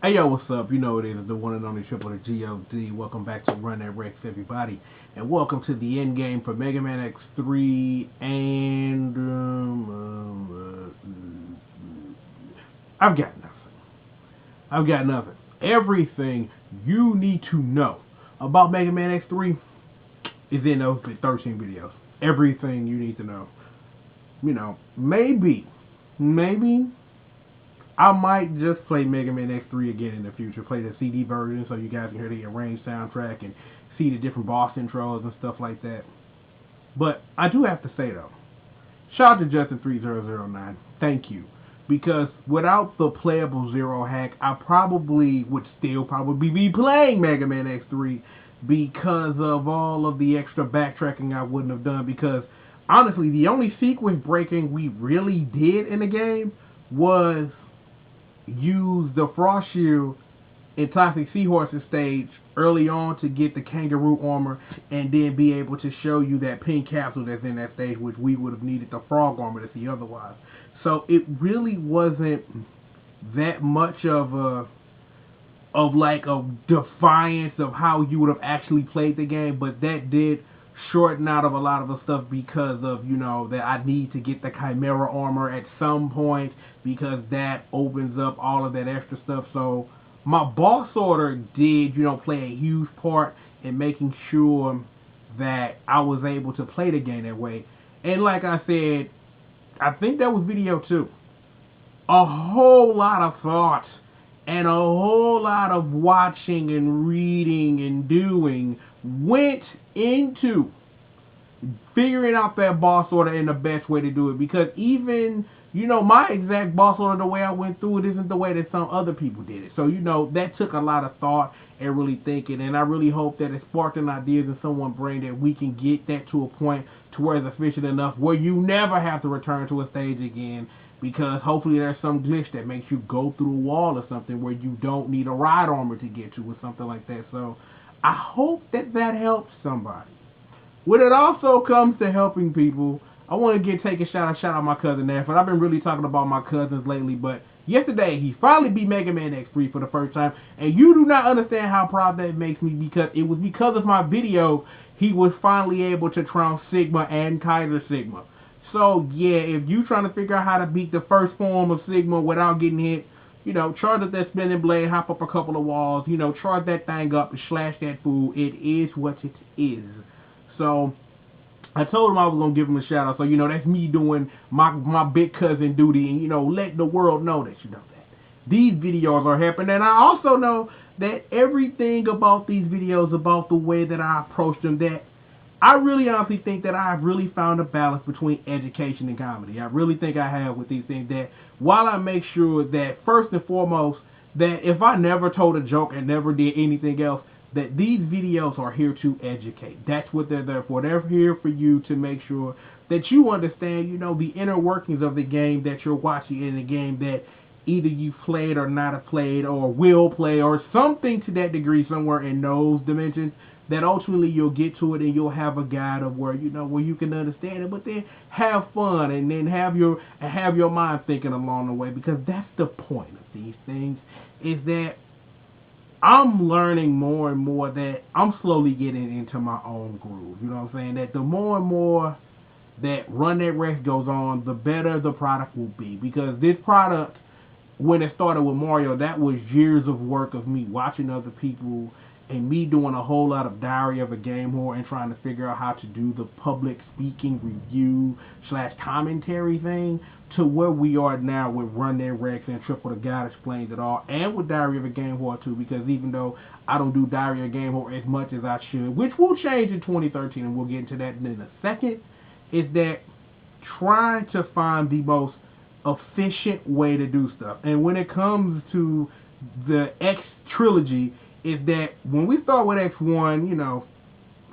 Hey yo, what's up? You know it is the one and only triple the G.O.D. Welcome back to Run That Rex, everybody, and welcome to the end game for Mega Man X3 and I've got nothing. I've got nothing. Everything you need to know about Mega Man X3 is in those 13 videos. Everything you need to know. Maybe I might just play Mega Man X3 again in the future. Play the CD version so you guys can hear the arranged soundtrack and see the different boss intros and stuff like that. But I do have to say though, shout out to Justin3009. Thank you. Because without the playable Zero hack, I probably would still probably be playing Mega Man X3 because of all of the extra backtracking I wouldn't have done. Because honestly, the only sequence breaking we really did in the game was use the Frost Shield in Toxic Seahorse's stage early on to get the Kangaroo armor and then be able to show you that pink capsule that's in that stage, which we would have needed the Frog armor to see otherwise. So it really wasn't that much of a defiance of how you would have actually played the game, but that did shorten out of a lot of the stuff because of, that I need to get the Chimera armor at some point because that opens up all of that extra stuff. So my boss order did, play a huge part in making sure that I was able to play the game that way. And like I said, I think that was video 2. A whole lot of thought and a whole lot of watching and reading and doing went into figuring out that boss order and the best way to do it. Because even, my exact boss order, the way I went through it, isn't the way that some other people did it. So, that took a lot of thought and really thinking. And I really hope that it sparked an idea in someone's brain that we can get that to a point to where it's efficient enough where you never have to return to a stage again. Because hopefully there's some glitch that makes you go through a wall or something where you don't need a ride armor to get to or something like that. So I hope that helps somebody. When it also comes to helping people, I want to take a shout out my cousin Nefford. I've been really talking about my cousins lately, but yesterday he finally beat Mega Man X3 for the first time, and you do not understand how proud that makes me because it was because of my video he was finally able to trounce Sigma and Kaiser Sigma. So yeah, if you trying to figure out how to beat the first form of Sigma without getting hit, charge up that spinning blade, hop up a couple of walls, charge that thing up and slash that fool. It is what it is. So I told him I was gonna give him a shout out. So that's me doing my big cousin duty and letting the world know that that these videos are happening. And I also know that everything about these videos, about the way that I approach them, that I really honestly think that I've really found a balance between education and comedy. I really think I have with these things, that while I make sure that first and foremost that if I never told a joke and never did anything else, that these videos are here to educate. That's what they're there for. They're here for you to make sure that you understand, the inner workings of the game that you're watching, in the game that either you've played or not have played or will play or something to that degree somewhere in those dimensions, that ultimately you'll get to it and you'll have a guide of where where you can understand it, but then have fun and then have your mind thinking along the way, because that's the point of these things, is that I'm learning more and more that I'm slowly getting into my own groove. You know what I'm saying? That the more and more that Run That Rex goes on, the better the product will be. Because this product, when it started with Mario, that was years of work of me watching other people and me doing a whole lot of Diary of a Game Whore and trying to figure out how to do the public speaking review / commentary thing, to where we are now with Run That Rex and Triple the God Explains It All, and with Diary of a Game Whore too, because even though I don't do Diary of a Game Whore as much as I should, which will change in 2013, and we'll get into that in a second, is that trying to find the most efficient way to do stuff. And when it comes to the X trilogy, is that when we start with X1,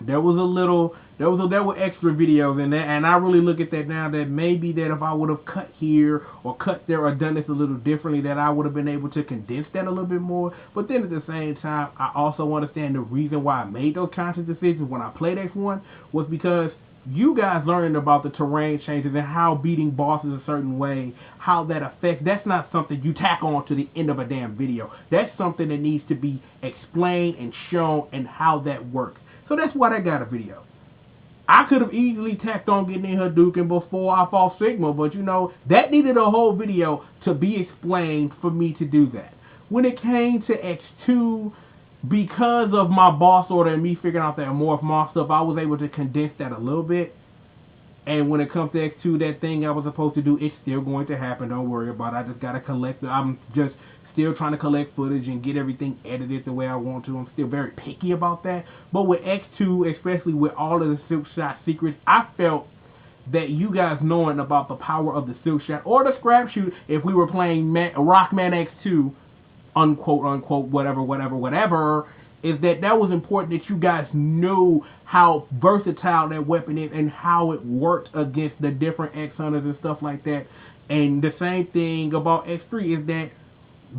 there were extra videos in there, and I really look at that now, that maybe that if I would have cut here or cut there or done this a little differently, that I would have been able to condense that a little bit more. But then at the same time, I also understand the reason why I made those conscious decisions when I played X1 was because you guys learning about the terrain changes and how beating bosses a certain way, how that affects, that's not something you tack on to the end of a damn video. That's something that needs to be explained and shown and how that works. So that's why I got a video. I could have easily tacked on getting in Hadouken before I fought Sigma, but you know, that needed a whole video to be explained for me to do that. When it came to X2, because of my boss order and me figuring out that morph moth stuff, I was able to condense that a little bit. And when it comes to X2, that thing I was supposed to do, it's still going to happen. Don't worry about it. I just got to collect it. I'm just still trying to collect footage and get everything edited the way I want to. I'm still very picky about that. But with X2, especially with all of the Silk Shot secrets, I felt that you guys knowing about the power of the Silk Shot or the Scrap Shoot, if we were playing Rockman X2, unquote, unquote, whatever, is that was important that you guys knew how versatile that weapon is and how it worked against the different X Hunters and stuff like that. And the same thing about X3 is that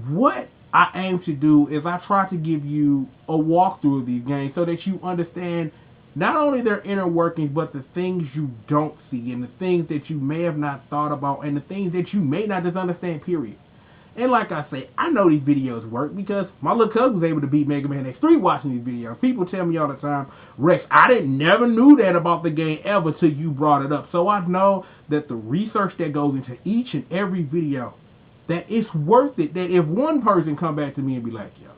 what I aim to do is I try to give you a walkthrough of these games so that you understand not only their inner workings, but the things you don't see and the things that you may have not thought about and the things that you may not just understand, period. And like I say, I know these videos work because my little cousin was able to beat Mega Man X3 watching these videos. People tell me all the time, Rex, I never knew that about the game ever till you brought it up. So I know that the research that goes into each and every video, that it's worth it. That if one person come back to me and be like, yo,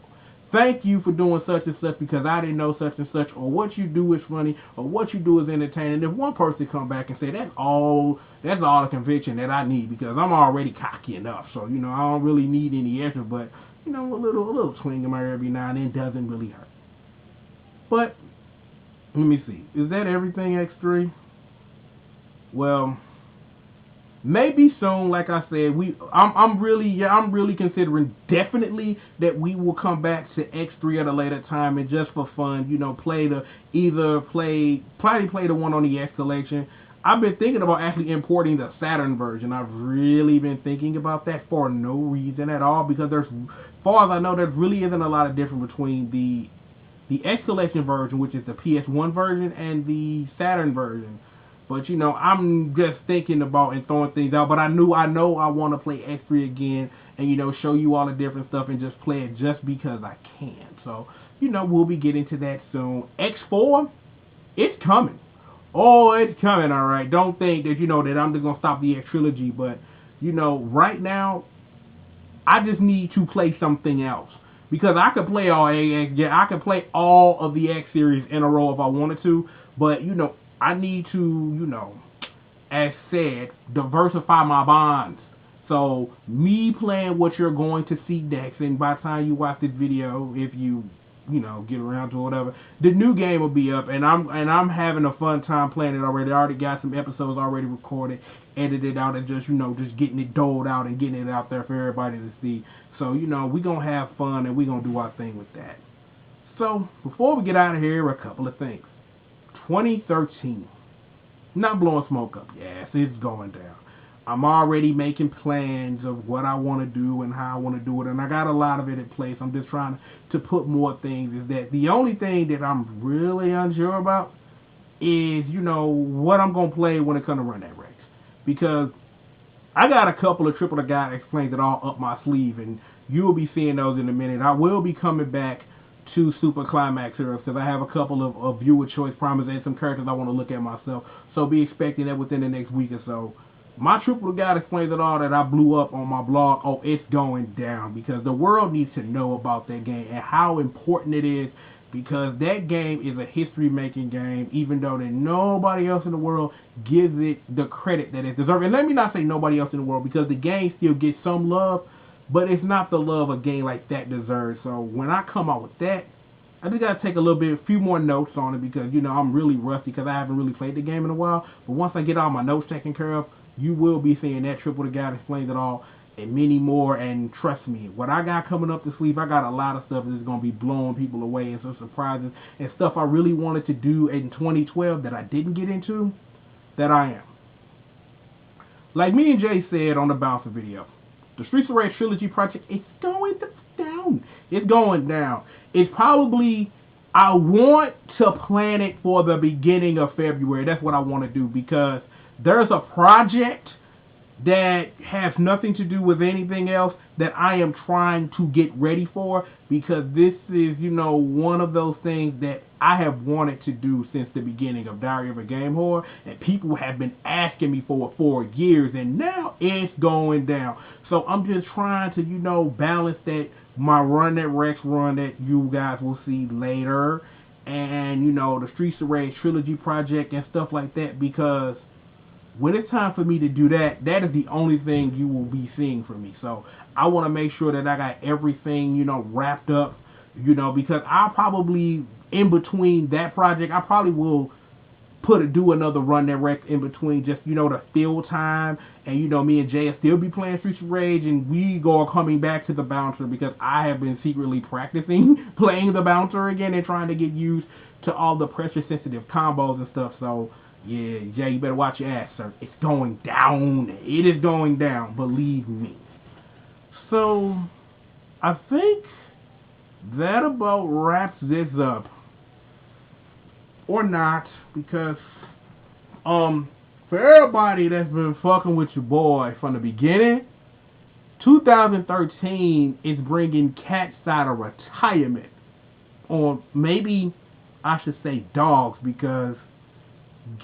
thank you for doing such and such because I didn't know such and such, or what you do is funny, or what you do is entertaining. If one person come back and say that's all the conviction that I need because I'm already cocky enough, so you know I don't really need any extra, but you know a little swing in my ear every now and then doesn't really hurt. But let me see, is that everything X3? Well, maybe soon, like I said, I'm really considering definitely that we will come back to X3 at a later time and just for fun, you know, probably play the one on the X collection. I've been thinking about actually importing the Saturn version. I've really been thinking about that for no reason at all because as far as I know, there really isn't a lot of difference between the X collection version, which is the PS1 version, and the Saturn version. But you know, I'm just thinking about and throwing things out. But I know I want to play X3 again, and you know, show you all the different stuff and just play it just because I can. So you know, we'll be getting to that soon. X4, it's coming. Oh, it's coming. All right. Don't think that you know that I'm just gonna stop the X trilogy. But you know, right now, I just need to play something else because I could play all X. Yeah, I could play all of the X series in a row if I wanted to. But you know, I need to, you know, as said, diversify my bonds. So, me playing what you're going to see next, and by the time you watch this video, if you know, get around to it, whatever, the new game will be up, and I'm having a fun time playing it already. I already got some episodes already recorded, edited out, and just, you know, just getting it doled out and getting it out there for everybody to see. So, you know, we're going to have fun, and we're going to do our thing with that. So, before we get out of here, a couple of things. 2013. Not blowing smoke up. Yes, it's going down. I'm already making plans of what I want to do and how I want to do it, and I got a lot of it in place. I'm just trying to put more things. Is that the only thing that I'm really unsure about is, you know, what I'm going to play when it comes to Run That Rex. Because I got a couple of Triple the Guy explains it all up my sleeve, and you'll be seeing those in a minute. I will be coming back to Super Climax Heroes because I have a couple of viewer choice promises and some characters I want to look at myself. So be expecting that within the next week or so. My Triple Guy explains it all that I blew up on my blog. Oh, it's going down because the world needs to know about that game and how important it is because that game is a history-making game even though that nobody else in the world gives it the credit that it deserves. And let me not say nobody else in the world because the game still gets some love, but it's not the love a game like that deserves. So when I come out with that, I just got to take a few more notes on it because, you know, I'm really rusty because I haven't really played the game in a while. But once I get all my notes taken care of, you will be seeing that Triple the Guy explains it all and many more. And trust me, what I got coming up this week, I got a lot of stuff that's going to be blowing people away and some surprises and stuff I really wanted to do in 2012 that I didn't get into, that I am. Like me and Jay said on the Bouncer video, the Streets of Rage Trilogy project, it's going down. It's going down. It's probably I want to plan it for the beginning of February. That's what I want to do because there's a project that has nothing to do with anything else that I am trying to get ready for because this is, one of those things that I have wanted to do since the beginning of Diary of a Game Whore, and people have been asking me for years, and now it's going down. So I'm just trying to, balance that my Run That Rex run that you guys will see later, and the Streets of Rage trilogy project and stuff like that because when it's time for me to do that, that is the only thing you will be seeing from me. So I want to make sure that I got everything, wrapped up, because I'll probably, in between that project, I probably will do another Run That Rex in between, just, the fill time. And, me and Jay will still be playing Streets of Rage, and we go coming back to the Bouncer because I have been secretly practicing playing the Bouncer again and trying to get used to all the pressure-sensitive combos and stuff. So, yeah, Jay, you better watch your ass, sir. It's going down. It is going down. Believe me. So, I think that about wraps this up. Or not, because, for everybody that's been fucking with your boy from the beginning, 2013 is bringing cats out of retirement. Or maybe I should say dogs, because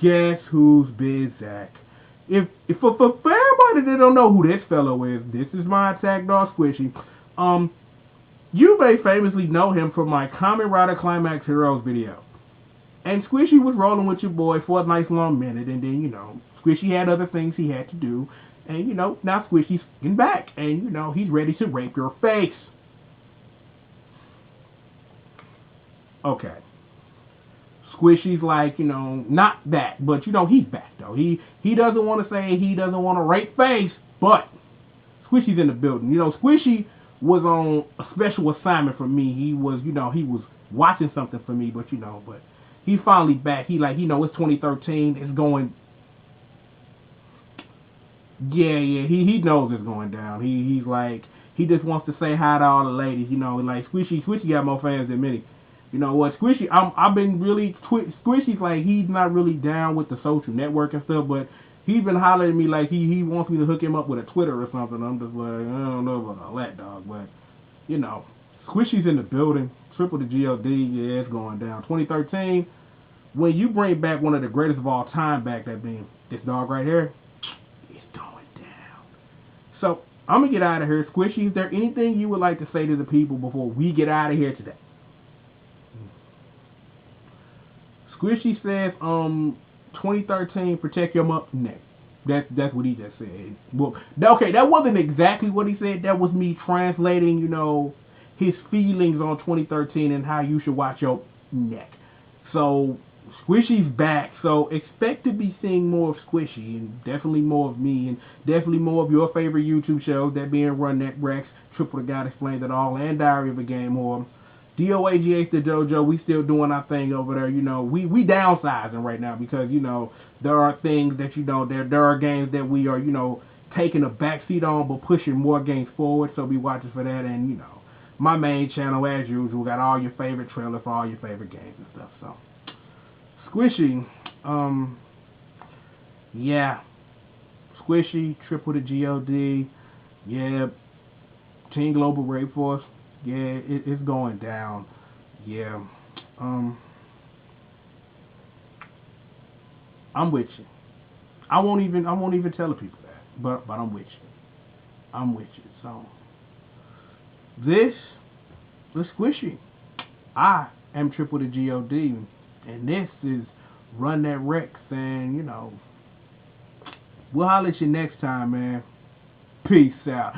guess who's Bizak? If for everybody that don't know who this fellow is, this is my attack dog Squishy. You may famously know him from my Kamen Rider Climax Heroes video. And Squishy was rolling with your boy for a nice long minute, and then, Squishy had other things he had to do, and, now Squishy's getting back, and, he's ready to rape your face. Okay. Squishy's like, not that, but, he's back, though. He doesn't want to say he doesn't want to rape face, but Squishy's in the building. Squishy was on a special assignment for me. He was watching something for me, but, but he finally back. It's 2013. It's going. Yeah. He knows it's going down. He's like, he just wants to say hi to all the ladies. Like Squishy got more fans than many. You know what, Squishy? I've been really Squishy's like he's not really down with the social network and stuff, but he's been hollering at me like he wants me to hook him up with a Twitter or something. I'm just like, I don't know about all that, dog, but Squishy's in the building. Triple the G.O.D. Yeah, it's going down. 2013. When you bring back one of the greatest of all time back, that being this dog right here, it's going down. So I'm gonna get out of here. Squishy, is there anything you would like to say to the people before we get out of here today? Squishy says, 2013, protect your neck. That's what he just said. Well, okay, that wasn't exactly what he said. That was me translating, his feelings on 2013 and how you should watch your neck. So, Squishy's back. So, expect to be seeing more of Squishy and definitely more of me and definitely more of your favorite YouTube shows, that being Run That Rex, Triple the God Explains It All, and Diary of a Game Whore. DOAGH the Dojo, we still doing our thing over there. We downsizing right now because, there are things that, there are games that we are, taking a backseat on but pushing more games forward. So be watching for that. And, my main channel, as usual, got all your favorite trailers for all your favorite games and stuff. So, Squishy, yeah. Squishy, Triple the G.O.D., yeah. Team Global Rape Force. Yeah, it's going down. Yeah. I'm with you. I won't even tell the people that. But I'm with you. I'm with you. So this is Squishy. I am Triple the G.O.D. And this is Run That Rex, and we'll holler at you next time, man. Peace out.